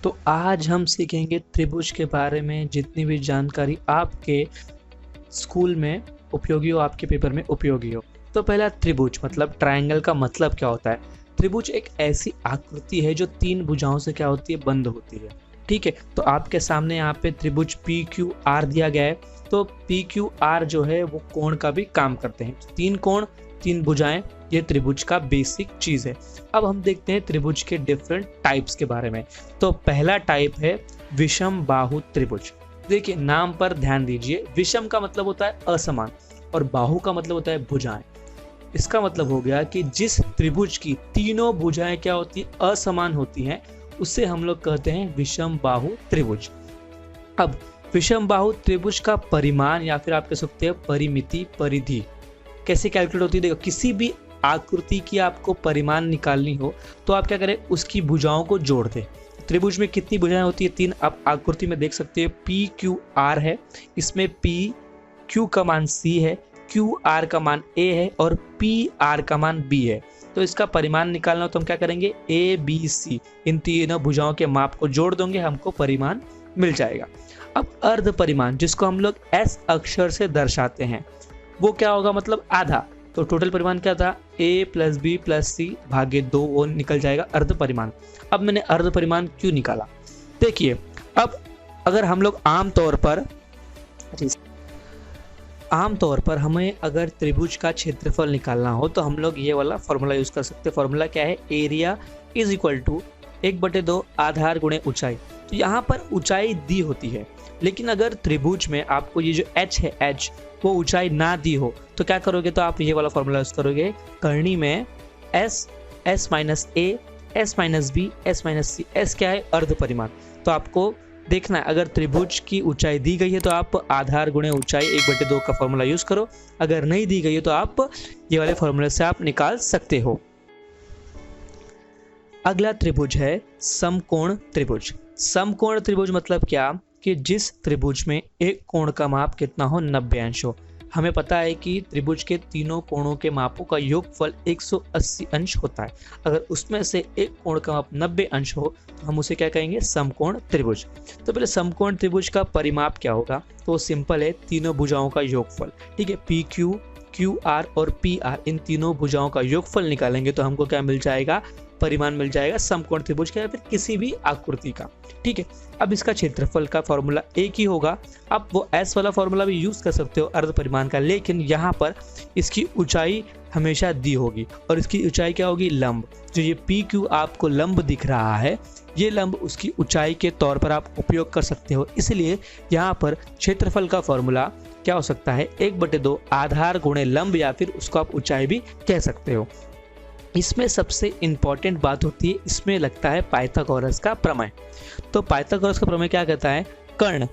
तो आज हम सीखेंगे त्रिभुज के बारे में जितनी भी जानकारी आपके स्कूल में उपयोगी हो, आपके पेपर में उपयोगी हो। तो पहला त्रिभुज मतलब ट्रायंगल का मतलब क्या होता है। त्रिभुज एक ऐसी आकृति है जो तीन भुजाओं से क्या होती है, बंद होती है। ठीक है, तो आपके सामने यहाँ पे त्रिभुज पी क्यू आर दिया गया है। तो पी क्यू आर जो है वो कोण का भी काम करते हैं। तीन कोण, तीन भुजाएं, ये त्रिभुज का बेसिक चीज है। अब हम देखते हैं त्रिभुज के डिफरेंट टाइप्स के बारे में। तो पहला टाइप है विषम बाहु त्रिभुज। देखिए नाम पर ध्यान दीजिए, विषम का मतलब होता है असमान और बाहु का मतलब होता है भुजाएं। इसका मतलब हो गया कि जिस त्रिभुज की तीनों भुजाएं क्या होती है, असमान होती हैं, उससे हम लोग कहते हैं विषम बाहु त्रिभुज। अब विषम बाहु त्रिभुज का परिमाण या फिर आप कह सकते हैं परिमिति, परिधि कैसे कैलकुलेट होती है। देखो किसी भी आकृति की आपको परिमाण निकालनी हो तो आप क्या करें, उसकी भुजाओं को जोड़ दें। त्रिभुज में कितनी भुजाएं होती है, तीन। आप आकृति में देख सकते हैं पी क्यू आर है, इसमें पी क्यू का मान सी है, क्यू आर का मान ए है और पी आर का मान बी है। तो इसका परिमाण निकालना हो तो हम क्या करेंगे, ए बी सी, इन तीनों भुजाओं के माप को जोड़ देंगे, हमको परिमाण मिल जाएगा। अब अर्ध परिमाण जिसको हम लोग एस अक्षर से दर्शाते हैं वो क्या होगा, मतलब आधा। तो टोटल परिमाण क्या था, a प्लस बी प्लस सी भागे 2, वो निकल जाएगा अर्ध परिमाण। अब मैंने अर्ध परिमाण क्यों निकाला, देखिए अब अगर हम लोग आमतौर पर हमें अगर त्रिभुज का क्षेत्रफल निकालना हो तो हम लोग ये वाला फॉर्मूला यूज कर सकते हैं। फॉर्मूला क्या है, एरिया इज इक्वल टू 1/2 आधार गुणे ऊंचाई। तो यहाँ पर ऊंचाई दी होती है, लेकिन अगर त्रिभुज में आपको ये जो h है, h वो ऊंचाई ना दी हो तो क्या करोगे, तो आप ये वाला फॉर्मूला यूज करोगे। करनी में s, s minus a, s minus b, s minus c। s क्या है, अर्ध परिमाण। तो आपको देखना है अगर त्रिभुज की ऊंचाई दी गई है तो आप आधार गुणे ऊंचाई 1/2 का फॉर्मूला यूज करो। अगर नहीं दी गई है तो आप ये वाले फॉर्मूले से आप निकाल सकते हो। अगला त्रिभुज है समकोण त्रिभुज। समकोण त्रिभुज मतलब क्या कि जिस त्रिभुज में एक कोण का माप कितना हो, 90 अंश हो। हमें पता है कि त्रिभुज के तीनों कोणों के मापों का योगफल 180 अंश होता है। अगर उसमें से एक कोण का माप 90 अंश हो तो हम उसे क्या कहेंगे, समकोण त्रिभुज। तो पहले समकोण त्रिभुज का परिमाप क्या होगा, तो सिंपल है, तीनों भुजाओं का योगफल। ठीक है, पी क्यू, क्यू आर और पी आर, इन तीनों भुजाओं का योगफल निकालेंगे तो हमको क्या मिल जाएगा, परिमाण मिल जाएगा समकोण त्रिभुज का या फिर किसी भी आकृति का। ठीक है, अब इसका क्षेत्रफल का फॉर्मूला एक ही होगा। आप वो एस वाला फॉर्मूला भी यूज कर सकते हो अर्ध परिमाण का, लेकिन यहाँ पर इसकी ऊंचाई हमेशा दी होगी और इसकी ऊंचाई क्या होगी, लंब। जो ये पी क्यू आपको लंब दिख रहा है, ये लंब उसकी ऊंचाई के तौर पर आप उपयोग कर सकते हो। इसलिए यहाँ पर क्षेत्रफल का फॉर्मूला क्या हो सकता है, 1/2 आधार गुणे लंब, या फिर उसको आप ऊंचाई भी कह सकते हो। इसमें सबसे इंपॉर्टेंट बात होती है, इसमें लगता है पाइथागोरस का प्रमेय। तो पाइथागोरस का प्रमेय क्या कहता है, कर्ण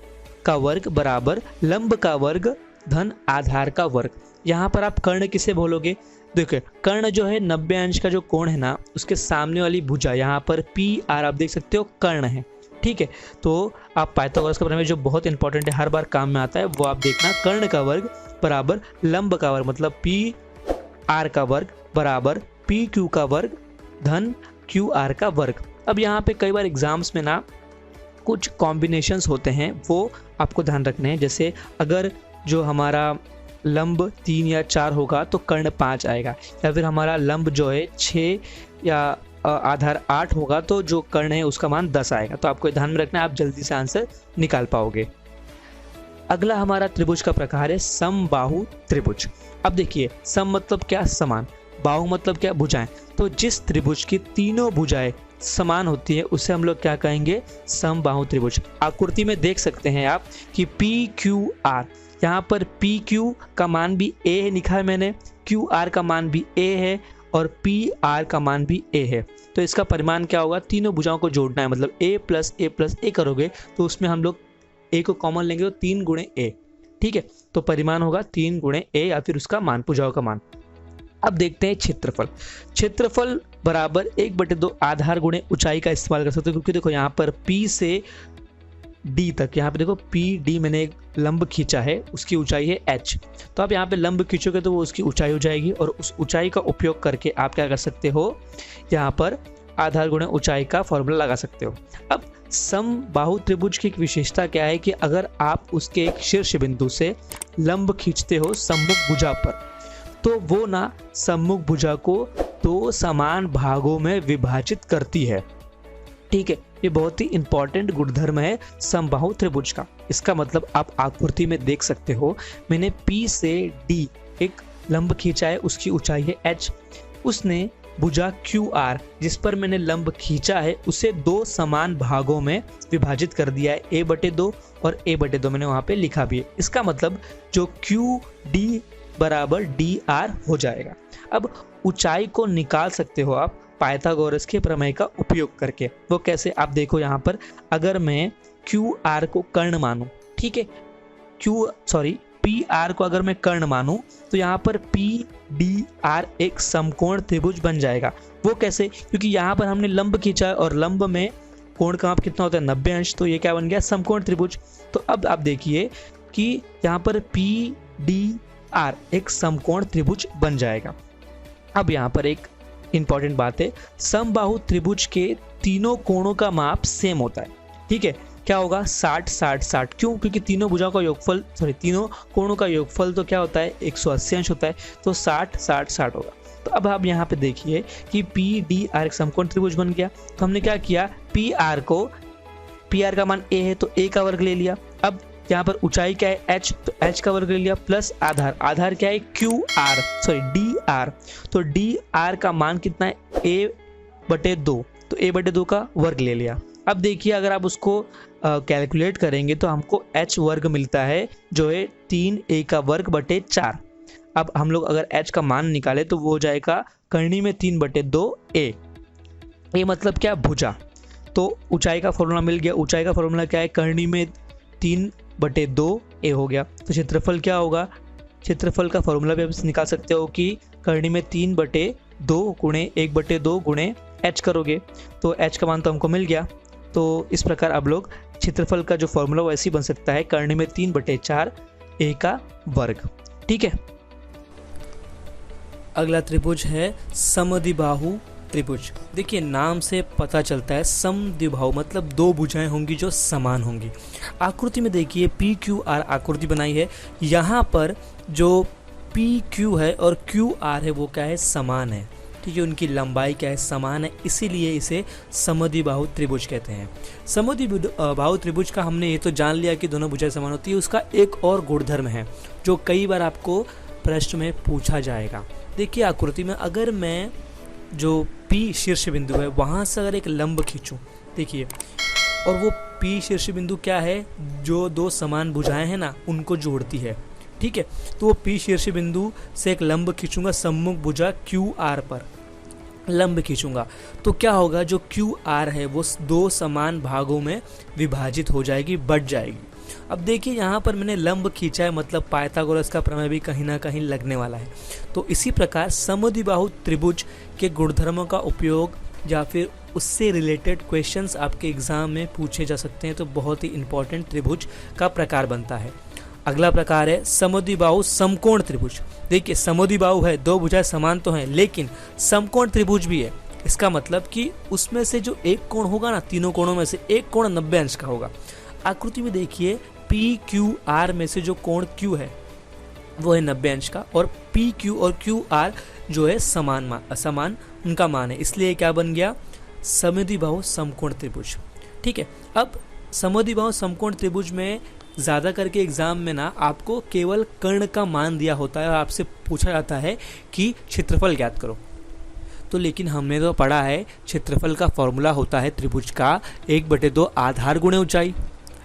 का वर्ग बराबर लंब का वर्ग धन आधार का वर्ग। यहाँ पर आप कर्ण किसे बोलोगे, देखिए कर्ण जो है 90 अंश का जो कोण है ना, उसके सामने वाली भुजा यहाँ पर पी आर आप देख सकते हो कर्ण है। ठीक है, तो आप पाइथागोरस का प्रमेय जो बहुत इंपॉर्टेंट है, हर बार काम में आता है, वो आप देखना। कर्ण का वर्ग बराबर लंब का वर्ग मतलब पी आर का वर्ग बराबर पी क्यू का वर्ग धन क्यू आर का वर्ग। अब यहाँ पे कई बार एग्जाम्स में ना कुछ कॉम्बिनेशंस होते हैं, वो आपको ध्यान रखने हैं। जैसे अगर जो हमारा लंब 3 या 4 होगा तो कर्ण 5 आएगा, या फिर हमारा लंब जो है 6 या आधार 8 होगा तो जो कर्ण है उसका मान 10 आएगा। तो आपको ध्यान में रखना है, आप जल्दी से आंसर निकाल पाओगे। अगला हमारा त्रिभुज का प्रकार है समबाहु त्रिभुज। अब देखिए सम मतलब क्या, समान, बाहु मतलब क्या, भुजाएं। तो जिस त्रिभुज की तीनों भुजाएं समान होती है उसे हम लोग क्या कहेंगे, समबाहु त्रिभुज। आकृति में देख सकते हैं आप कि पी क्यू आर, यहाँ पर पी क्यू का मान भी ए है लिखा है मैंने, क्यू आर का मान भी ए है और पी आर का मान भी ए है। तो इसका परिमाण क्या होगा, तीनों भुजाओं को जोड़ना है, मतलब ए प्लस ए करोगे तो उसमें हम लोग ए को कॉमन लेंगे तो 3 गुणे ए। ठीक है, तो परिमाण होगा 3 गुणे ए या फिर उसका मान, भुजाओं का मान। अब देखते हैं क्षेत्रफल। क्षेत्रफल बराबर 1/2 आधार गुणे ऊंचाई का इस्तेमाल कर सकते हो, क्योंकि देखो यहाँ पर P से D तक, यहाँ पे देखो PD मैंने एक लंब खींचा है, उसकी ऊंचाई है h। तो आप यहाँ पे लंब खींचोगे तो वो उसकी ऊंचाई हो जाएगी और उस ऊंचाई का उपयोग करके आप क्या कर सकते हो, यहाँ पर आधार गुणे ऊंचाई का फॉर्मूला लगा सकते हो। अब समबाहु त्रिभुज की एक विशेषता क्या है कि अगर आप उसके एक शीर्ष बिंदु से लंब खींचते हो सम्मुख भुजा पर, तो वो ना सम्मुख भुजा को दो समान भागों में विभाजित करती है। ठीक है, ये बहुत ही इंपॉर्टेंट गुणधर्म है समबाहु त्रिभुज का। इसका मतलब आप आकृति में देख सकते हो, मैंने P से D एक लंब खींचा है, उसकी ऊंचाई है h। उसने भुजा QR जिस पर मैंने लंब खींचा है उसे दो समान भागों में विभाजित कर दिया है, a/2 और a/2 मैंने वहां पे लिखा भी है। इसका मतलब जो QD बराबर DR हो जाएगा। अब ऊंचाई को निकाल सकते हो आप पाइथागोरस के प्रमेय का उपयोग करके। वो कैसे, आप देखो यहाँ पर, अगर मैं QR को कर्ण मानूं, ठीक है, PR को अगर मैं कर्ण मानूं तो यहाँ पर PDR एक समकोण त्रिभुज बन जाएगा। वो कैसे, क्योंकि यहाँ पर हमने लंब खींचा है और लंब में कोण का माप कितना होता है 90 अंश, तो ये क्या बन गया समकोण त्रिभुज। तो अब आप देखिए कि यहाँ पर PDR एक समकोण त्रिभुज बन जाएगा। अब यहाँ पर एक इंपॉर्टेंट बात है, समबाहु त्रिभुज के तीनों कोणों का माप सेम होता है। ठीक है, क्या होगा 60 60 60। क्यों, क्योंकि तीनों भुजाओं का योगफल तीनों कोणों का योगफल तो क्या होता है 180 अंश होता है, तो 60 60 60 होगा। तो अब आप यहाँ पे देखिए कि PDR एक समकोण त्रिभुज बन गया। तो हमने क्या किया, PR का मान A है तो A का वर्ग ले लिया। अब यहाँ पर ऊंचाई क्या है h, तो h का वर्ग ले लिया, प्लस आधार क्या है DR, तो DR का मान कितना है a/2, तो a/2 का वर्ग ले लिया। अब देखिए अगर आप उसको कैलकुलेट करेंगे तो हमको h वर्ग मिलता है जो है 3a का वर्ग बटे 4। अब हम लोग अगर h का मान निकाले तो वो हो जाएगा करनी में 3/2a। ये मतलब क्या, भुजा। तो ऊंचाई का फॉर्मूला मिल गया। ऊंचाई का फॉर्मूला क्या है, करनी में 3/2a हो गया। तो क्षेत्रफल क्या होगा, क्षेत्रफल का फॉर्मूला भी आप निकाल सकते हो कि करनी में 3/2 गुणे 1/2 गुणे h करोगे, तो h का मान तो हमको मिल गया। तो इस प्रकार अब लोग क्षेत्रफल का जो फॉर्मूला वो ऐसे ही बन सकता है, करनी में 3/4 a का वर्ग। ठीक है, अगला त्रिभुज है समद्विबाहु त्रिभुज। देखिए नाम से पता चलता है समद्विबाहु मतलब दो भुजाएं होंगी जो समान होंगी। आकृति में देखिए PQR आकृति बनाई है, यहाँ पर जो PQ है और QR है वो क्या है, समान है। ठीक है, उनकी लंबाई क्या है, समान है, इसीलिए इसे समद्विबाहु त्रिभुज कहते हैं। समद्विबाहु त्रिभुज का हमने ये तो जान लिया कि दोनों भुजाएं समान होती है। उसका एक और गुणधर्म है जो कई बार आपको प्रश्न में पूछा जाएगा। देखिए आकृति में अगर मैं जो P शीर्ष बिंदु है वहाँ से अगर एक लंब खींचूं, देखिए, और वो P शीर्ष बिंदु क्या है, जो दो समान भुजाएं हैं ना उनको जोड़ती है। ठीक है, तो वो P शीर्ष बिंदु से एक लंब खींचूंगा, सम्मुख भुजा QR पर लंब खींचूंगा, तो क्या होगा, जो QR है वो दो समान भागों में विभाजित हो जाएगी, बढ़ जाएगी। अब देखिए यहाँ पर मैंने लंब खींचा है, मतलब पाइथागोरस का प्रमेय भी कहीं ना कहीं लगने वाला है। तो इसी प्रकार समद्विबाहु त्रिभुज के गुणधर्मों का उपयोग या फिर उससे रिलेटेड क्वेश्चंस आपके एग्जाम में पूछे जा सकते हैं। तो बहुत ही इंपॉर्टेंट त्रिभुज का प्रकार बनता है। अगला प्रकार है समद्विबाहु समकोण त्रिभुज। देखिए समद्विबाहु है, दो भुजाएं समान तो हैं, लेकिन समकोण त्रिभुज भी है। इसका मतलब कि उसमें से जो एक कोण होगा ना, तीनों कोणों में से एक कोण 90 अंश का होगा। आकृति में देखिए PQR में से जो कोण Q है वो है 90 अंश का, और PQ और QR जो है समान उनका मान है, इसलिए क्या बन गया, समद्विबाहु समकोण त्रिभुज। ठीक है, अब समद्विबाहु समकोण त्रिभुज में ज़्यादा करके एग्जाम में ना आपको केवल कर्ण का मान दिया होता है और आपसे पूछा जाता है कि क्षेत्रफल ज्ञात करो। तो लेकिन हमने तो पढ़ा है क्षेत्रफल का फॉर्मूला होता है त्रिभुज का 1/2 आधार गुणे ऊंचाई।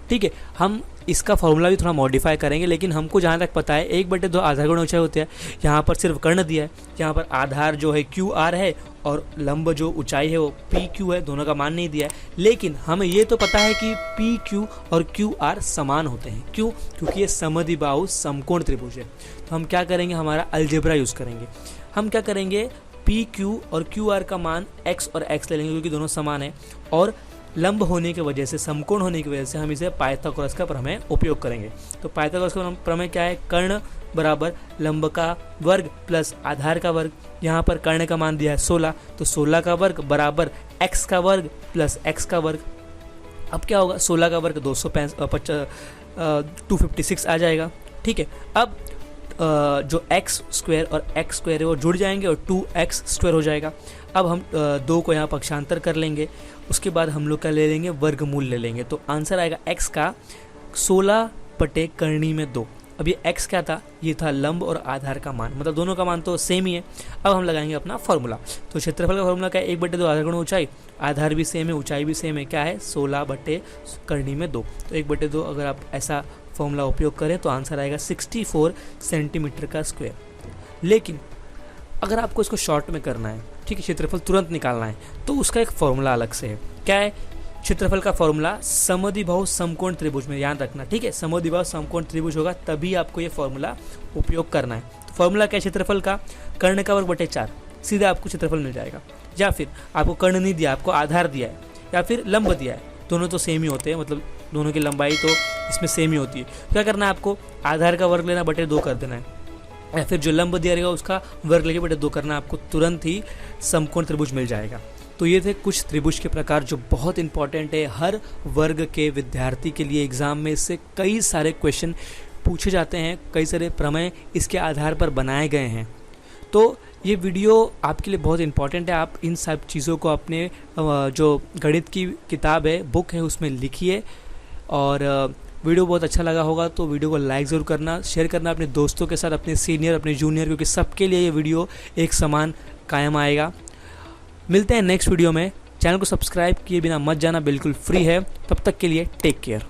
ठीक है, हम इसका फॉर्मूला भी थोड़ा मॉडिफाई करेंगे, लेकिन हमको जहाँ तक पता है 1/2 आधार गुणे ऊंचाई होती है। यहाँ पर सिर्फ कर्ण दिया है, यहाँ पर आधार जो है QR है और लंब जो ऊंचाई है वो PQ है, दोनों का मान नहीं दिया है। लेकिन हमें ये तो पता है कि PQ और QR समान होते हैं। क्यों? क्योंकि ये समद्विबाहु समकोण त्रिभुज है। तो हम क्या करेंगे, हमारा अलजेब्रा यूज़ करेंगे। हम क्या करेंगे, PQ और QR का मान x और x ले लेंगे क्योंकि दोनों समान है, और लंब होने की वजह से, समकोण होने की वजह से हम इसे पाइथागोरस का प्रमेय उपयोग करेंगे। तो पाइथागोरस का प्रमेय क्या है, कर्ण बराबर लंब का वर्ग प्लस आधार का वर्ग। यहाँ पर कर्ण का मान दिया है 16, तो 16 का वर्ग बराबर x का वर्ग प्लस x का वर्ग। अब क्या होगा, 16 का वर्ग 256 आ जाएगा। ठीक है, अब जो एक्स स्क्वायर और एक्स स्क्वायर है वो जुड़ जाएंगे और 2x स्क्वायर हो जाएगा। अब हम 2 को यहाँ पक्षांतर कर लेंगे, उसके बाद हम लोग क्या ले लेंगे, वर्गमूल ले लेंगे। तो आंसर आएगा x का 16 बटे करनी में 2। अब ये x क्या था, ये था लंब और आधार का मान, मतलब दोनों का मान तो सेम ही है। अब हम लगाएंगे अपना फॉर्मूला। तो क्षेत्रफल का फॉर्मूला क्या है, 1/2 आधार गुणा ऊंचाई, आधार भी सेम है ऊंचाई भी सेम है, क्या है 16 बटे करनी में 2। तो 1/2 अगर आप ऐसा फॉर्मूला उपयोग करें तो आंसर आएगा 64 सेंटीमीटर का स्क्वायर। लेकिन अगर आपको इसको शॉर्ट में करना है, ठीक है, क्षेत्रफल तुरंत निकालना है, तो उसका एक फॉर्मूला अलग से है। क्या है क्षेत्रफल का फॉर्मूला, समद्विबाहु समकोण त्रिभुज में, याद रखना, ठीक है, समद्विबाहु समकोण त्रिभुज होगा तभी आपको ये फॉर्मूला उपयोग करना है। तो फॉर्मूला क्या है क्षेत्रफल का, कर्ण का वर्ग बटे 4, सीधा आपको क्षेत्रफल मिल जाएगा। या फिर आपको कर्ण नहीं दिया, आपको आधार दिया है, या फिर लंब दिया है, दोनों तो सेम ही होते हैं, मतलब दोनों की लंबाई तो इसमें सेम ही होती है। क्या करना है आपको, आधार का वर्ग लेना बटे 2 कर देना है, या फिर जो लंब दिया रहेगा उसका वर्ग लेके बटे 2 करना, आपको तुरंत ही समकोण त्रिभुज मिल जाएगा। तो ये थे कुछ त्रिभुज के प्रकार जो बहुत इंपॉर्टेंट है हर वर्ग के विद्यार्थी के लिए। एग्जाम में इससे कई सारे क्वेश्चन पूछे जाते हैं, कई सारे प्रमेय इसके आधार पर बनाए गए हैं। तो ये वीडियो आपके लिए बहुत इंपॉर्टेंट है। आप इन सब चीज़ों को अपने जो गणित की किताब है, बुक है, उसमें लिखिए। और वीडियो बहुत अच्छा लगा होगा तो वीडियो को लाइक ज़रूर करना, शेयर करना अपने दोस्तों के साथ, अपने सीनियर, अपने जूनियर, क्योंकि सबके लिए ये वीडियो एक समान कायम आएगा। मिलते हैं नेक्स्ट वीडियो में। चैनल को सब्सक्राइब किए बिना मत जाना, बिल्कुल फ्री है। तब तक के लिए टेक केयर।